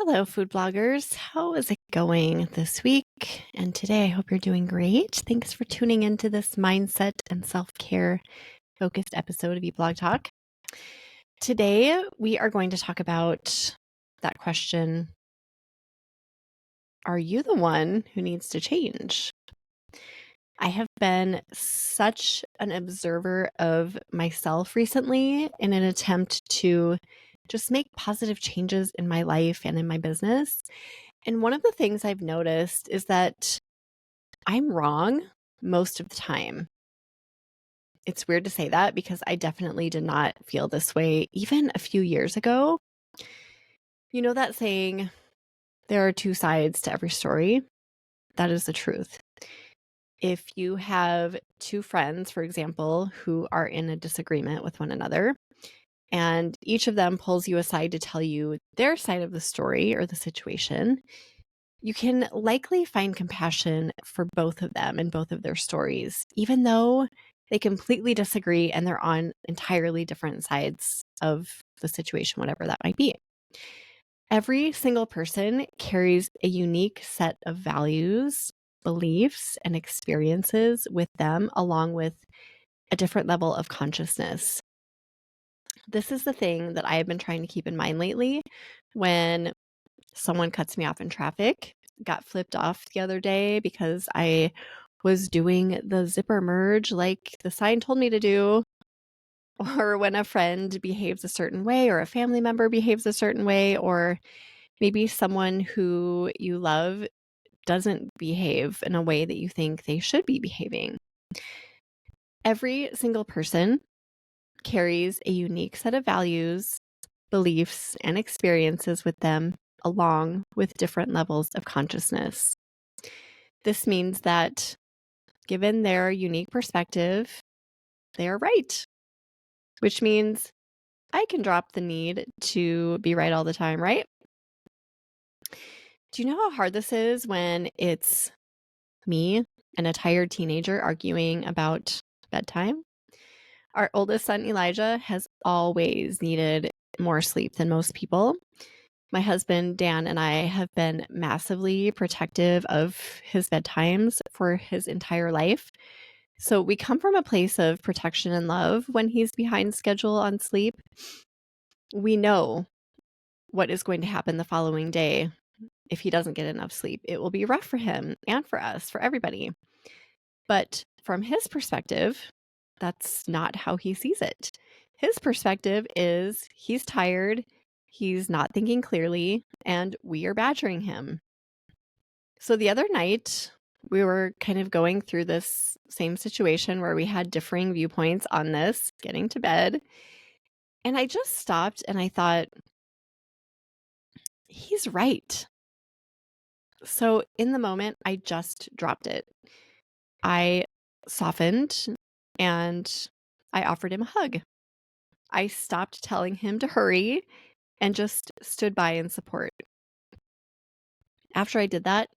Hello, food bloggers. How is it going this week? And today, I hope you're doing great. Thanks for tuning into this mindset and self care focused episode of eBlog Talk. Today, we are going to talk about that question: are you the one who needs to change? I have been such an observer of myself recently in an attempt to just make positive changes in my life and in my business. And one of the things I've noticed is that I'm wrong most of the time. It's weird to say that because I definitely did not feel this way even a few years ago. You know that saying, there are two sides to every story? That is the truth. If you have two friends, for example, who are in a disagreement with one another, and each of them pulls you aside to tell you their side of the story or the situation, you can likely find compassion for both of them and both of their stories, even though they completely disagree and they're on entirely different sides of the situation, whatever that might be. Every single person carries a unique set of values, beliefs, and experiences with them, along with a different level of consciousness. This is the thing that I have been trying to keep in mind lately when someone cuts me off in traffic. Got flipped off the other day because I was doing the zipper merge like the sign told me to do, or when a friend behaves a certain way, or a family member behaves a certain way, or maybe someone who you love doesn't behave in a way that you think they should be behaving. Every single person carries a unique set of values, beliefs, and experiences with them, along with different levels of consciousness. This means that, given their unique perspective, they are right, which means I can drop the need to be right all the time, right? Do you know how hard this is when it's me and a tired teenager arguing about bedtime? Our oldest son, Elijah, has always needed more sleep than most people. My husband, Dan, and I have been massively protective of his bedtimes for his entire life. So we come from a place of protection and love when he's behind schedule on sleep. We know what is going to happen the following day if he doesn't get enough sleep. It will be rough for him and for us, for everybody. But from his perspective, that's not how he sees it. His perspective is he's tired, he's not thinking clearly, and we are badgering him. So the other night, we were kind of going through this same situation where we had differing viewpoints on this, getting to bed. And I just stopped and I thought, he's right. So in the moment, I just dropped it. I softened and I offered him a hug. I stopped telling him to hurry and just stood by in support. After I did that,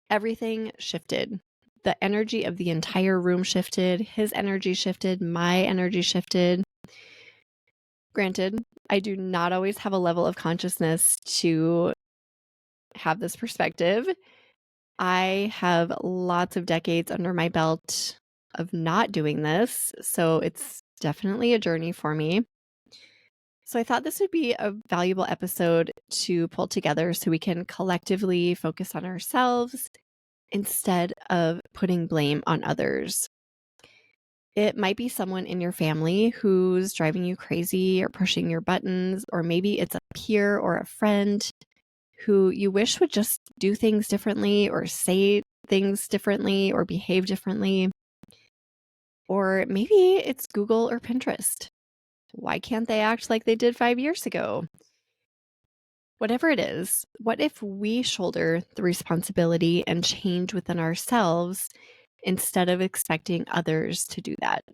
everything shifted. The energy of the entire room shifted. His energy shifted. My energy shifted. Granted, I do not always have a level of consciousness to have this perspective. I have lots of decades under my belt of not doing this, so it's definitely a journey for me. So I thought this would be a valuable episode to pull together so we can collectively focus on ourselves instead of putting blame on others. It might be someone in your family who's driving you crazy or pushing your buttons, or maybe it's a peer or a friend who you wish would just do things differently or say things differently or behave differently. Or maybe it's Google or Pinterest. Why can't they act like they did 5 years ago? Whatever it is, what if we shoulder the responsibility and change within ourselves instead of expecting others to do that?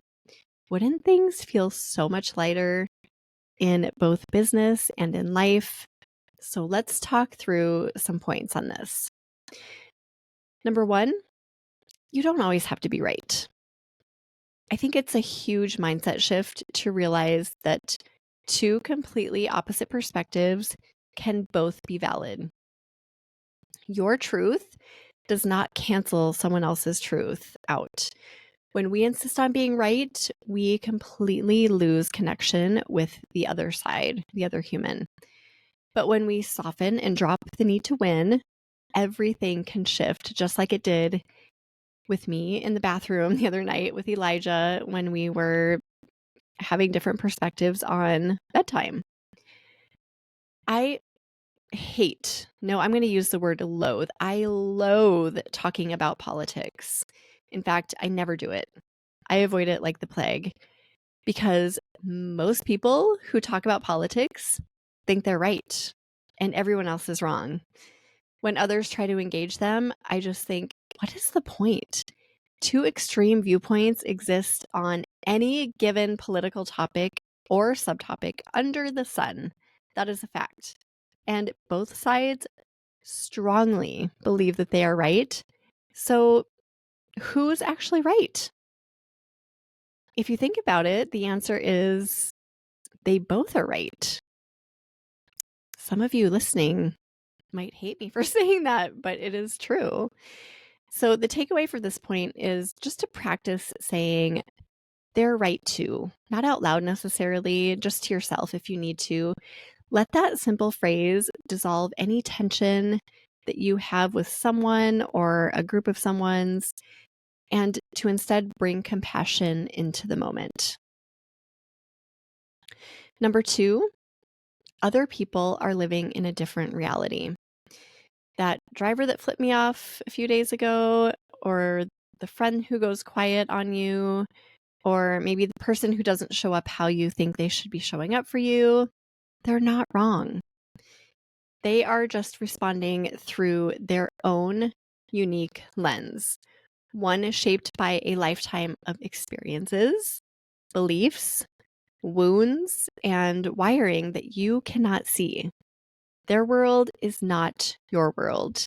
Wouldn't things feel so much lighter in both business and in life? So let's talk through some points on this. Number one, you don't always have to be right. I think it's a huge mindset shift to realize that two completely opposite perspectives can both be valid. Your truth does not cancel someone else's truth out. When we insist on being right, we completely lose connection with the other side, the other human. But when we soften and drop the need to win, everything can shift, just like it did with me in the bathroom the other night with Elijah when we were having different perspectives on bedtime. I I'm going to use the word loathe. I loathe talking about politics. In fact, I never do it. I avoid it like the plague because most people who talk about politics think they're right and everyone else is wrong. When others try to engage them, I just think, what is the point? Two extreme viewpoints exist on any given political topic or subtopic under the sun. That is a fact. And both sides strongly believe that they are right. So, who's actually right? If you think about it, the answer is they both are right. Some of you listening might hate me for saying that, but it is true. So, the takeaway for this point is just to practice saying they're right too, not out loud necessarily, just to yourself if you need to. Let that simple phrase dissolve any tension that you have with someone or a group of someone's, and to instead bring compassion into the moment. Number 2, other people are living in a different reality. That driver that flipped me off a few days ago, or the friend who goes quiet on you, or maybe the person who doesn't show up how you think they should be showing up for you, they're not wrong. They are just responding through their own unique lens. One is shaped by a lifetime of experiences, beliefs, wounds, and wiring that you cannot see. Their world is not your world.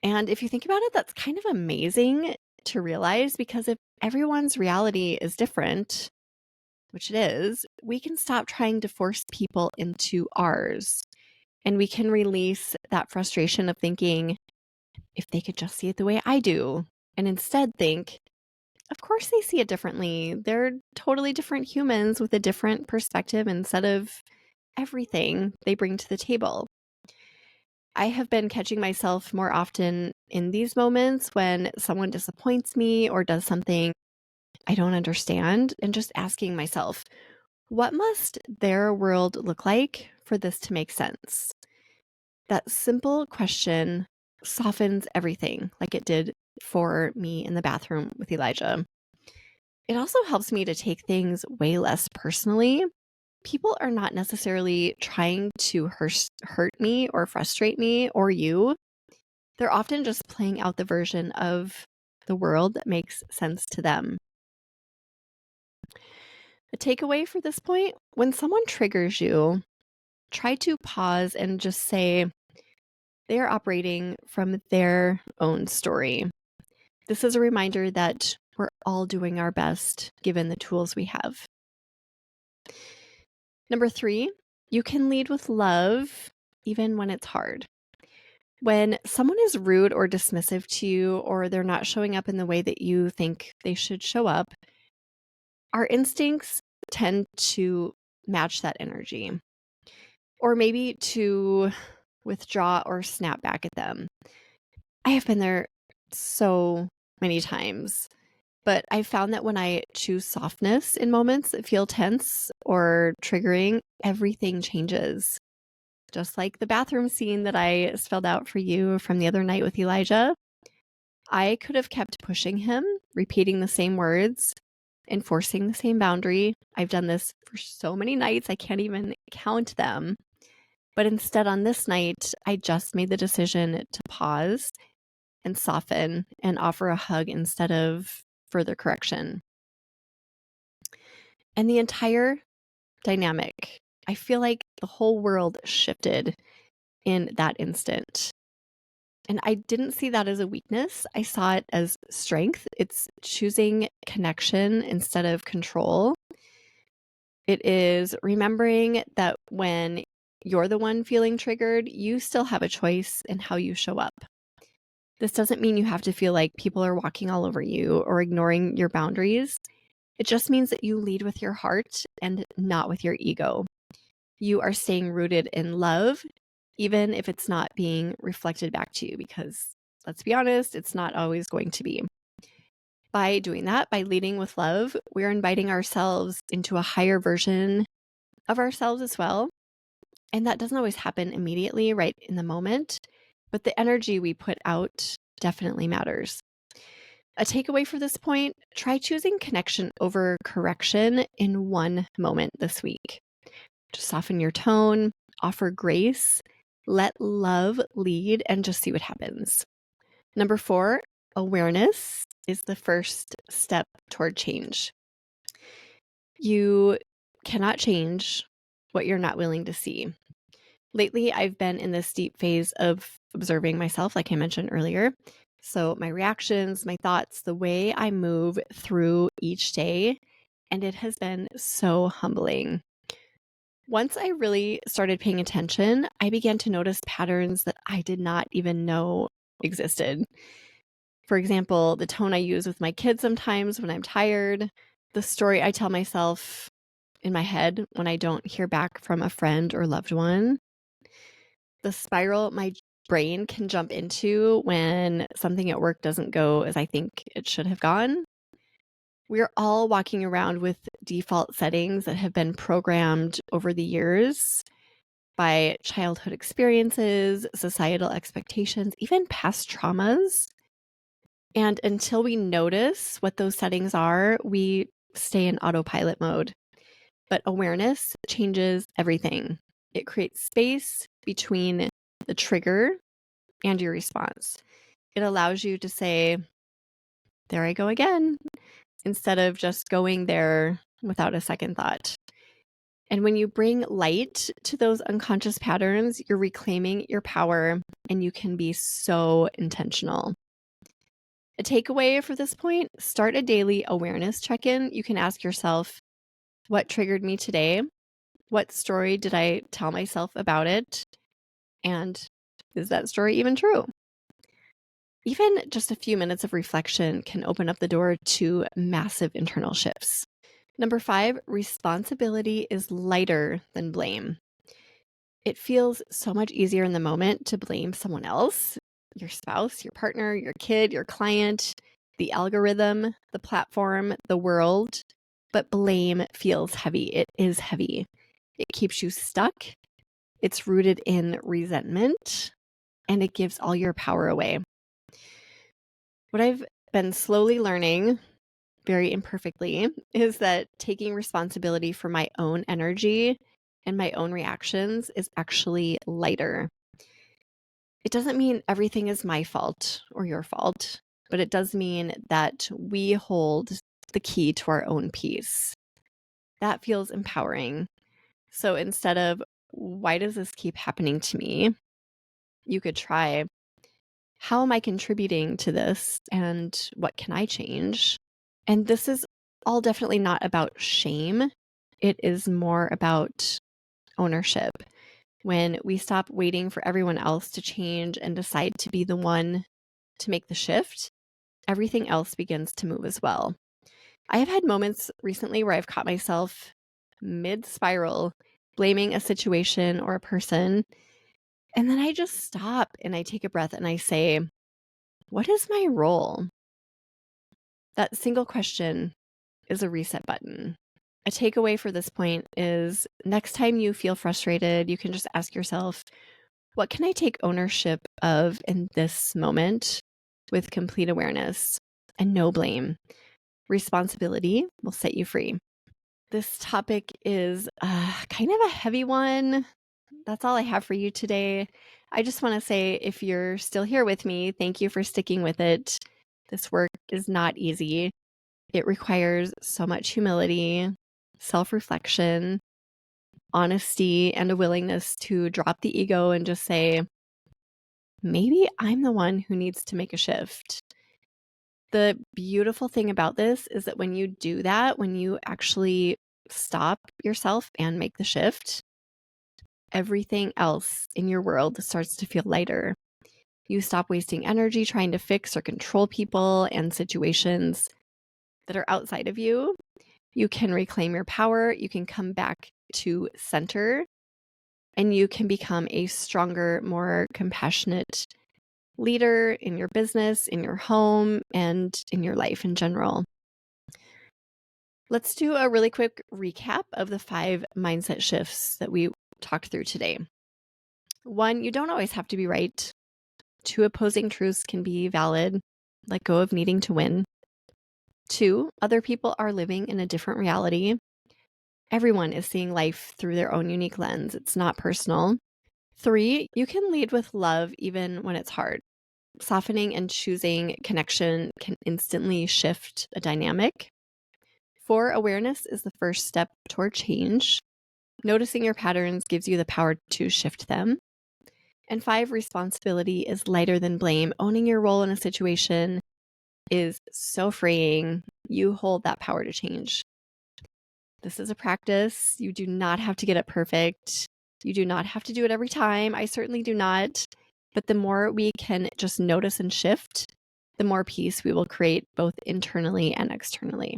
And if you think about it, that's kind of amazing to realize, because if everyone's reality is different, which it is, we can stop trying to force people into ours. And we can release that frustration of thinking, if they could just see it the way I do, and instead think, of course they see it differently. They're totally different humans with a different perspective and set of everything they bring to the table. I have been catching myself more often in these moments when someone disappoints me or does something I don't understand, and just asking myself, what must their world look like for this to make sense? That simple question softens everything, like it did for me in the bathroom with Elijah. It also helps me to take things way less personally. People are not necessarily trying to hurt me or frustrate me or you. They're often just playing out the version of the world that makes sense to them. The takeaway for this point, when someone triggers you, try to pause and just say, they are operating from their own story. This is a reminder that we're all doing our best given the tools we have. Number 3, you can lead with love even when it's hard. When someone is rude or dismissive to you, or they're not showing up in the way that you think they should show up, our instincts tend to match that energy, or maybe to withdraw or snap back at them. I have been there so many times, but I found that when I choose softness in moments that feel tense or triggering, everything changes. Just like the bathroom scene that I spelled out for you from the other night with Elijah, I could have kept pushing him, repeating the same words, enforcing the same boundary. I've done this for so many nights, I can't even count them. But instead, on this night, I just made the decision to pause and soften and offer a hug instead of further correction. And the entire dynamic, I feel like the whole world shifted in that instant. And I didn't see that as a weakness. I saw it as strength. It's choosing connection instead of control. It is remembering that when you're the one feeling triggered, you still have a choice in how you show up. This doesn't mean you have to feel like people are walking all over you or ignoring your boundaries. It just means that you lead with your heart and not with your ego. You are staying rooted in love, even if it's not being reflected back to you, because let's be honest, it's not always going to be. By doing that, by leading with love, we're inviting ourselves into a higher version of ourselves as well. And that doesn't always happen immediately, right in the moment, but the energy we put out definitely matters. A takeaway for this point, try choosing connection over correction in one moment this week. Just soften your tone, offer grace, let love lead, and just see what happens. Number 4, awareness is the first step toward change. You cannot change what you're not willing to see. Lately, I've been in this deep phase of observing myself, like I mentioned earlier. So, my reactions, my thoughts, the way I move through each day, and it has been so humbling. Once I really started paying attention, I began to notice patterns that I did not even know existed. For example, the tone I use with my kids sometimes when I'm tired, the story I tell myself in my head when I don't hear back from a friend or loved one, the spiral my brain can jump into when something at work doesn't go as I think it should have gone. We're all walking around with default settings that have been programmed over the years by childhood experiences, societal expectations, even past traumas. And until we notice what those settings are, we stay in autopilot mode. But awareness changes everything. It creates space between the trigger and your response. It allows you to say, there I go again, instead of just going there without a second thought. And when you bring light to those unconscious patterns, you're reclaiming your power and you can be so intentional. A takeaway for this point, start a daily awareness check-in. You can ask yourself, what triggered me today? What story did I tell myself about it? And is that story even true? Even just a few minutes of reflection can open up the door to massive internal shifts. Number 5, responsibility is lighter than blame. It feels so much easier in the moment to blame someone else, your spouse, your partner, your kid, your client, the algorithm, the platform, the world. But blame feels heavy. It is heavy. It keeps you stuck. It's rooted in resentment, and it gives all your power away. What I've been slowly learning, very imperfectly, is that taking responsibility for my own energy and my own reactions is actually lighter. It doesn't mean everything is my fault or your fault, but it does mean that we hold the key to our own peace. That feels empowering. So instead of, why does this keep happening to me? You could try, how am I contributing to this and what can I change? And this is all definitely not about shame. It is more about ownership. When we stop waiting for everyone else to change and decide to be the one to make the shift, everything else begins to move as well. I have had moments recently where I've caught myself mid-spiral, blaming a situation or a person, and then I just stop and I take a breath and I say, what is my role? That single question is a reset button. A takeaway for this point is next time you feel frustrated, you can just ask yourself, what can I take ownership of in this moment with complete awareness and no blame? Responsibility will set you free. This topic is kind of a heavy one. That's all I have for you today. I just want to say, if you're still here with me, thank you for sticking with it. This work is not easy. It requires so much humility, self-reflection, honesty, and a willingness to drop the ego and just say, maybe I'm the one who needs to make a shift. The beautiful thing about this is that when you do that, when you actually stop yourself and make the shift, everything else in your world starts to feel lighter. You stop wasting energy trying to fix or control people and situations that are outside of you. You can reclaim your power. You can come back to center, and you can become a stronger, more compassionate leader in your business, in your home, and in your life in general. Let's do a really quick recap of the 5 mindset shifts that we talked through today. 1, you don't always have to be right. 2, opposing truths can be valid. Let go of needing to win. 2, other people are living in a different reality. Everyone is seeing life through their own unique lens. It's not personal. 3, you can lead with love even when it's hard. Softening and choosing connection can instantly shift a dynamic. 4, awareness is the first step toward change. Noticing your patterns gives you the power to shift them. And 5, responsibility is lighter than blame. Owning your role in a situation is so freeing. You hold that power to change. This is a practice. You do not have to get it perfect. You do not have to do it every time. I certainly do not. But the more we can just notice and shift, the more peace we will create both internally and externally.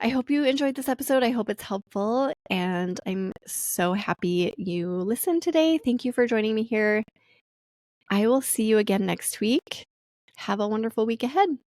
I hope you enjoyed this episode. I hope it's helpful. And I'm so happy you listened today. Thank you for joining me here. I will see you again next week. Have a wonderful week ahead.